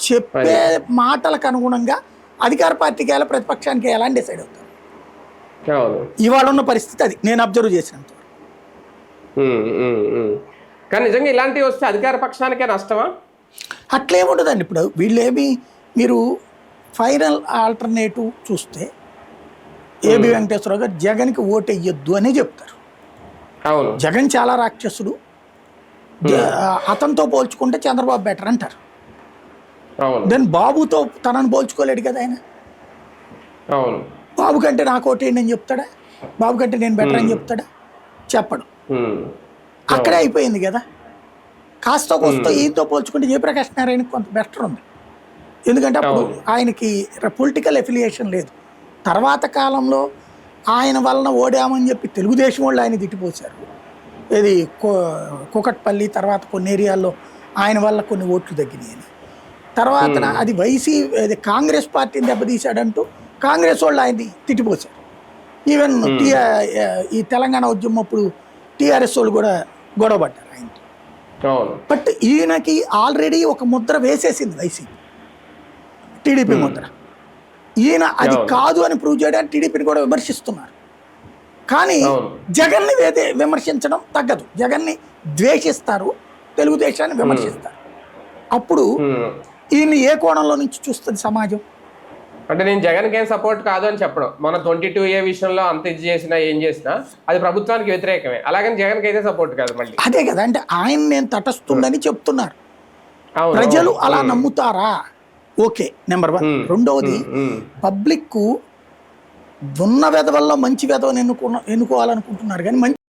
చెప్పే మాటలకు అనుగుణంగా అధికార పార్టీకి ఎలా ప్రతిపక్షానికి ఎలా అని డిసైడ్ అవుతారు. ఇవాళ ఉన్న పరిస్థితి అది నేను అబ్జర్వ్ చేసినంత. కానీ నిజంగా ఇలాంటివి వస్తే అధికార పక్షానికే నష్టమా? అట్లేముండదండి. ఇప్పుడు వీళ్ళేమి మీరు ఫైనల్ ఆల్టర్నేటివ్ చూస్తే ఏబి వెంకటేశ్వరరావు గారు జగన్కి ఓటు వేయొద్దు అనే చెప్తారు. జగన్ చాలా రాక్షసుడు, అతనితో పోల్చుకుంటే చంద్రబాబు బెటర్ అంటారు. దెన్ బాబుతో తనను పోల్చుకోలేడు కదా ఆయన. బాబు కంటే నాకు ఓటేయండి అని చెప్తాడా? బాబు కంటే నేను బెటర్ అని చెప్తాడా? చెప్పడు. అక్కడే అయిపోయింది కదా. కాస్త కోస్తో ఈయనతో పోల్చుకుంటే జయప్రకాష్ నారాయణకి కొంత బెటర్ ఉంది. ఎందుకంటే అప్పుడు ఆయనకి పొలిటికల్ ఎఫిలియేషన్ లేదు. తర్వాత కాలంలో ఆయన వలన ఓడామని చెప్పి తెలుగుదేశం వాళ్ళు ఆయన తిట్టిపోశారు. ఇది కూకట్పల్లి తర్వాత కొన్ని ఏరియాల్లో ఆయన వల్ల కొన్ని ఓట్లు తగ్గినాయని. తర్వాత అది అది కాంగ్రెస్ పార్టీని దెబ్బతీశాడంటూ కాంగ్రెస్ వాళ్ళు ఆయన్ని తిట్టిపోశారు. ఈవెన్ ఈ తెలంగాణ ఉద్యమం అప్పుడు టీఆర్ఎస్ వాళ్ళు కూడా గొడవపడ్డారు ఆయనకి. బట్ ఈయనకి ఆల్రెడీ ఒక ముద్ర వేసేసింది వైసీపీ, టీడీపీ ముద్ర. ఈయన అది కాదు అని ప్రూవ్ చేయడానికి టీడీపీని కూడా విమర్శిస్తున్నారు. కానీ జగన్ని విమర్శించడం తగ్గదు. జగన్ని ద్వేషిస్తారు, తెలుగుదేశాన్ని విమర్శిస్తారు. అప్పుడు ఈయన్ని ఏ కోణంలో నుంచి చూస్తుంది సమాజం? అంటే నేను జగన్కి ఏం సపోర్ట్ కాదు అని చెప్పడం. మన 22A విషయంలో అంత ఇది చేసినా ఏం చేసినా అది ప్రభుత్వానికి వ్యతిరేకమే. అలాగని జగన్కి అయితే సపోర్ట్ కాదు మళ్ళీ. అదే కదా, అంటే ఆయన నేను తటస్తుందని చెప్తున్నారు. ప్రజలు అలా నమ్ముతారా? Okay, number 1. రెండవది, పబ్లిక్ ఉన్న వెధవల్లో మంచి వెధవని ఎన్నుకోవాలనుకుంటున్నారు కానీ